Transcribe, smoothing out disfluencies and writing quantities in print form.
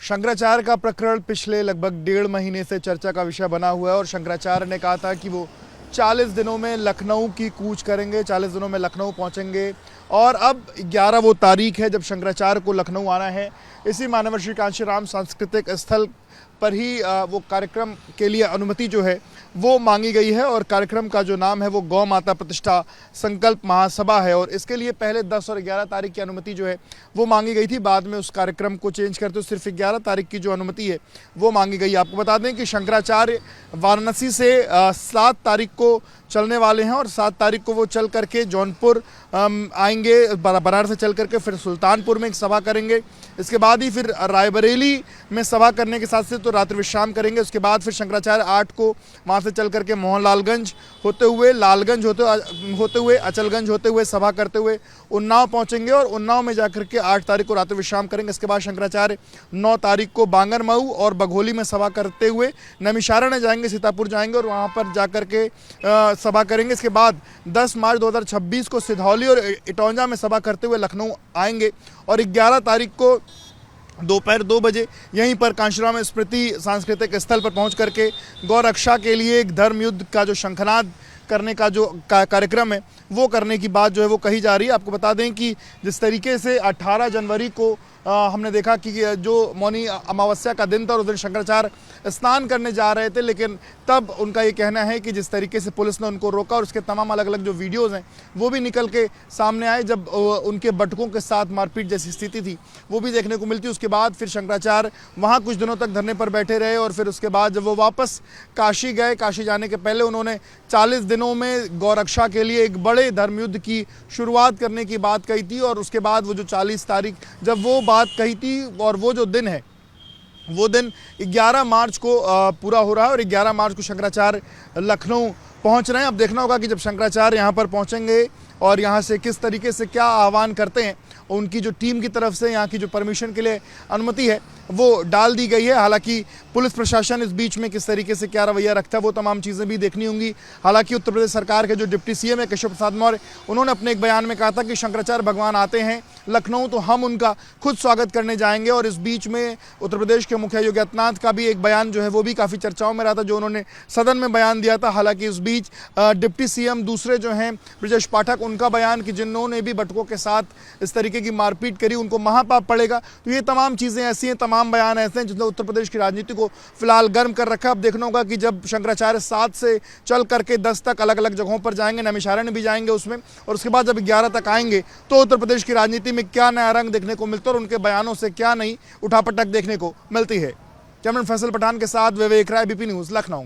शंकराचार्य का प्रकरण पिछले लगभग 1.5 महीने से चर्चा का विषय बना हुआ है और शंकराचार्य ने कहा था कि वो 40 दिनों में लखनऊ की कूच करेंगे, 40 दिनों में लखनऊ पहुंचेंगे। और अब 11 वो तारीख है जब शंकराचार्य को लखनऊ आना है। इसी मानव श्री कांशीराम सांस्कृतिक स्थल पर ही वो कार्यक्रम के लिए अनुमति जो है वो मांगी गई है और कार्यक्रम का जो नाम है वो गौ माता प्रतिष्ठा संकल्प महासभा है। और इसके लिए पहले 10 और 11 तारीख की अनुमति जो है वो मांगी गई थी, बाद में उस कार्यक्रम को चेंज करते हुए सिर्फ 11 तारीख की जो अनुमति है वो मांगी गई। आपको बता दें कि शंकराचार्य वाराणसी से 7 तारीख को चलने वाले हैं और 7 तारीख को वो चल करके जौनपुर आएंगे, बनारस से चल करके फिर सुल्तानपुर में एक सभा करेंगे। इसके बाद ही फिर रायबरेली में सभा करने के साथ से तो रात्रि विश्राम करेंगे। उसके बाद फिर शंकराचार्य 8 को वहाँ से चल करके मोहनलालगंज होते हुए, लालगंज होते हुए, अचलगंज होते हुए सभा करते हुए उन्नाव पहुँचेंगे और उन्नाव में जाकर के 8 तारीख को रात्रि विश्राम करेंगे। इसके बाद शंकराचार्य 9 तारीख को बांगरमऊ और बघोली में सभा करते हुए नैमिषारण्य जाएंगे, सीतापुर जाएंगे और वहाँ पर जाकर के सभा करेंगे। इसके बाद 10 मार्च 2026 को सिधौली और इटौंजा में सभा करते हुए लखनऊ आएंगे और 11 तारीख को दोपहर 2 बजे यहीं पर कांशीराम स्मृति सांस्कृतिक स्थल पर पहुंच करके गौ रक्षा के लिए एक धर्म युद्ध का जो शंखनाद करने का जो कार्यक्रम है वो करने की बात जो है वो कही जा रही है। आपको बता दें कि जिस तरीके से 18 जनवरी को हमने देखा कि जो मौनी अमावस्या का दिन था और उस दिन शंकराचार्य स्नान करने जा रहे थे, लेकिन तब उनका ये कहना है कि जिस तरीके से पुलिस ने उनको रोका और उसके तमाम अलग अलग जो वीडियोज़ हैं वो भी निकल के सामने आए, जब उनके बटुकों के साथ मारपीट जैसी स्थिति थी वो भी देखने को मिलती। उसके बाद फिर शंकराचार्य वहाँ कुछ दिनों तक धरने पर बैठे रहे और फिर उसके बाद जब वो वापस काशी गए, काशी जाने के पहले उन्होंने 40 दिनों में गौ रक्षा के लिए एक बड़े धर्मयुद्ध की शुरुआत करने की बात कही थी। और उसके बाद वो जो 40 तारीख जब वो बात कही थी और वो जो दिन है वो दिन 11 मार्च को पूरा हो रहा है और 11 मार्च को शंकराचार्य लखनऊ पहुंच रहे हैं। अब देखना होगा कि जब शंकराचार्य यहाँ पर पहुंचेंगे और यहाँ से किस तरीके से क्या आह्वान करते हैं। उनकी जो टीम की तरफ से यहाँ की जो परमिशन के लिए अनुमति है वो डाल दी गई है। हालांकि पुलिस प्रशासन इस बीच में किस तरीके से क्या रवैया रखता है वो तमाम चीज़ें भी देखनी होंगी। हालांकि उत्तर प्रदेश सरकार के जो डिप्टी सीएम है केशव प्रसाद मौर्य, उन्होंने अपने एक बयान में कहा था कि शंकराचार्य भगवान आते हैं लखनऊ तो हम उनका खुद स्वागत करने जाएंगे। और इस बीच में उत्तर प्रदेश के मुखिया योगी आदित्यनाथ का भी एक बयान जो है वो भी काफ़ी चर्चाओं में रहा था, जो उन्होंने सदन में बयान दिया था। हालांकि इस बीच डिप्टी सीएम दूसरे जो हैं ब्रजेश पाठक, उनका बयान कि जिन्होंने भी बटुकों के साथ इस तरीके की मारपीट करी उनको महापाप पड़ेगा। तो ये तमाम चीज़ें ऐसी हैं, तमाम बयान ऐसे हैं जिसने उत्तर प्रदेश की राजनीति को फिलहाल गर्म कर रखा है। अब देखना होगा कि जब शंकराचार्य 7 से चल करके 10 तक अलग अलग जगहों पर जाएंगे, नैमिषारण्य भी जाएंगे उसमें, और उसके बाद जब 11 तक आएंगे तो उत्तर प्रदेश की राजनीति में क्या नया रंग देखने को मिलता है और उनके बयानों से क्या नई उठापटक देखने को मिलती है। कैमरामैन फैसल पठान के साथ विवेक राय, बीपी न्यूज़, लखनऊ।